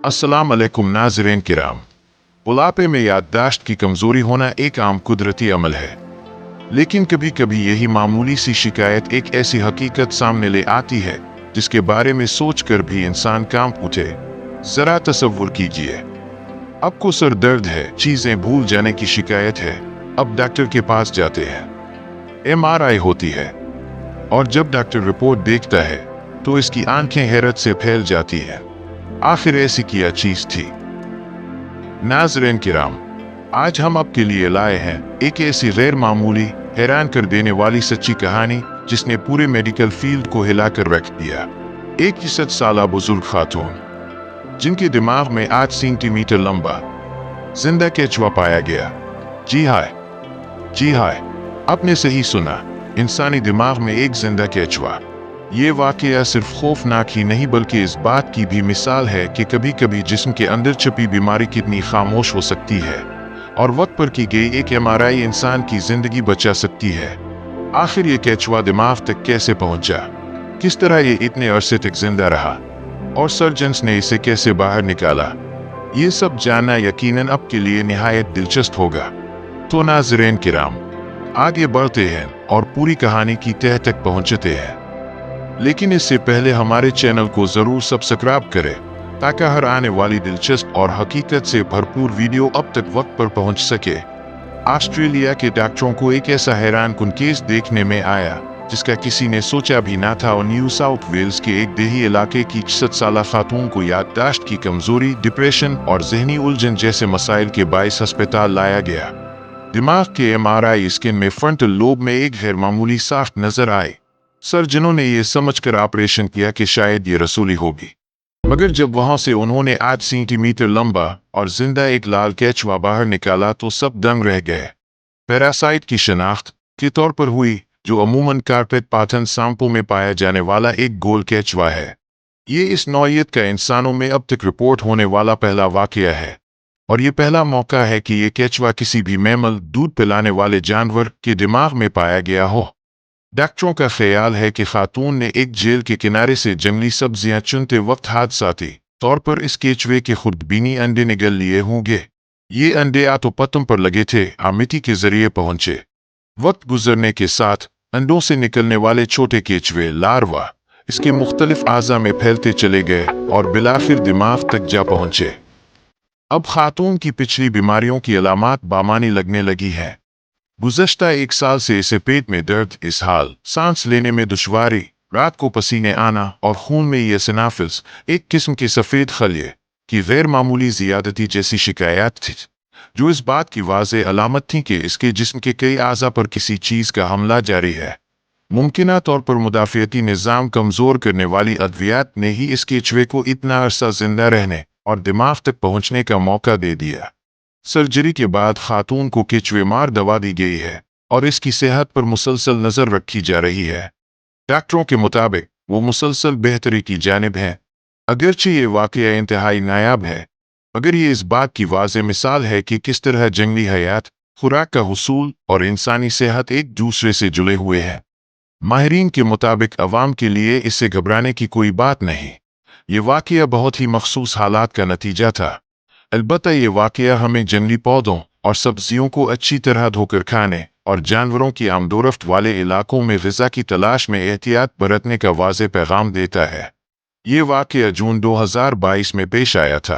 अस्सलाम अलैकुम नाज़रीन किराम। बुढ़ापे में याददाश्त की कमज़ोरी होना एक आम कुदरती अमल है, लेकिन कभी कभी यही मामूली सी शिकायत एक ऐसी हकीकत सामने ले आती है जिसके बारे में सोचकर भी इंसान कांप उठे। ज़रा तसव्वुर कीजिए, आपको सर दर्द है, चीज़ें भूल जाने की शिकायत है। अब डॉक्टर के पास जाते हैं, MRI होती है, और जब डॉक्टर रिपोर्ट देखता है तो इसकी आंखें हैरत से फैल जाती है। आखिर ऐसी क्या चीज थी? नाज़रीन किराम, आज हम आपके लिए लाए हैं एक ऐसी गैर मामूली, हैरान कर देने वाली सच्ची कहानी जिसने पूरे मेडिकल फील्ड को हिलाकर रख दिया। एक 61 साला बुजुर्ग खातून जिनके दिमाग में 8 सेंटीमीटर लंबा जिंदा केचुआ पाया गया। जी हाँ, आपने सही सुना, इंसानी दिमाग में एक जिंदा केचुआ। ये वाकया सिर्फ खौफनाक ही नहीं बल्कि इस बात की भी मिसाल है कि कभी कभी जिस्म के अंदर छुपी बीमारी कितनी खामोश हो सकती है और वक्त पर की गई एक MRI इंसान की जिंदगी बचा सकती है। आखिर ये केचुआ दिमाग तक कैसे पहुंचा, किस तरह ये इतने अरसे तक जिंदा रहा और सर्जन्स ने इसे कैसे बाहर निकाला, ये सब जानना यकीनन आपके लिए निहायत दिलचस्प होगा। तो नाज़रीन किराम, आगे बढ़ते हैं और पूरी कहानी की तह तक पहुंचते हैं, लेकिन इससे पहले हमारे चैनल को जरूर सब्सक्राइब करें ताकि हर आने वाली दिलचस्प और हकीकत से भरपूर वीडियो अब तक वक्त पर पहुंच सके। ऑस्ट्रेलिया के डॉक्टरों को एक ऐसा हैरान कुन केस देखने में आया जिसका किसी ने सोचा भी ना था, और न्यू साउथ वेल्स के एक देही इलाके की 61 साला खातून को याददाश्त की कमजोरी, डिप्रेशन और जहनी उलझन जैसे मसाइल के बाइस अस्पताल लाया गया। दिमाग के MRI स्कैन में फ्रंटल लोब में एक गैर मामूली साफ्ट नजर आए। सर्जनों ने यह समझकर ऑपरेशन किया कि शायद ये रसूली होगी, मगर जब वहां से उन्होंने 8 सेंटीमीटर लंबा और जिंदा एक लाल केचुआ बाहर निकाला तो सब दंग रह गए। पैरासाइट की शनाख्त के तौर पर हुई, जो अमूमन कारपेट पाथन सांपों में पाया जाने वाला एक गोल केचुआ है। ये इस नौइयत का इंसानों में अब तक रिपोर्ट होने वाला पहला वाकया है, और ये पहला मौका है कि ये केचुआ किसी भी मैमल, दूध पिलाने वाले जानवर के दिमाग में पाया गया हो। डॉक्टरों का ख्याल है कि खातून ने एक जेल के किनारे से जंगली सब्जियां चुनते वक्त हादसाती तौर पर इस केचुए के खुर्दबीनी अंडे निगल लिए होंगे। ये अंडे या तो पत्तों पर लगे थे या मिट्टी के जरिए पहुंचे। वक्त गुजरने के साथ अंडों से निकलने वाले छोटे केचुए लार्वा इसके मुख्तलिफ आज़ा में फैलते चले गए और बिलाखिर दिमाग तक जा पहुंचे। अब खातून की पिछली बीमारियों की अलामात बामानी लगने लगी है। गुज़श्ता 1 साल से इसे पेट में दर्द, इसहाल, सांस लेने में दुश्वारी, रात को पसीने आना और खून में एसिनोफिल्स, एक किस्म के सफ़ेद खलिए की गैर मामूली ज़ियादती जैसी शिकायत थी, जो इस बात की वाज़ेह अलामत थी कि इसके जिस्म के कई आज़ा पर किसी चीज़ का हमला जारी है। मुमकिना तौर पर मुदाफ़ियती निज़ाम कमज़ोर करने वाली अद्वियात ने ही इस केचुए को इतना अरसा जिंदा रहने और दिमाग तक पहुँचने का मौका दे दिया। सर्जरी के बाद खातून को केचुए मार दवा दी गई है और इसकी सेहत पर मुसलसल नजर रखी जा रही है। डॉक्टरों के मुताबिक वो मुसलसल बेहतरी की जानिब है। अगरचे ये वाकया इंतहाई नायाब है, मगर ये इस बात की वाज़ेह मिसाल है कि किस तरह जंगली हयात, खुराक का हुसूल और इंसानी सेहत एक दूसरे से जुड़े हुए हैं। माहिरीन के मुताबिक अवाम के लिए इससे घबराने की कोई बात नहीं। ये वाकया बहुत ही मखसूस हालात का नतीजा था। अलबत्ता ये वाकया हमें जंगली पौधों और सब्जियों को अच्छी तरह धोकर खाने और जानवरों की आमदोरफ्त वाले इलाकों में ग़िज़ा की तलाश में एहतियात बरतने का वाज़ेह पैगाम देता है। ये वाकया जून 2022 में पेश आया था।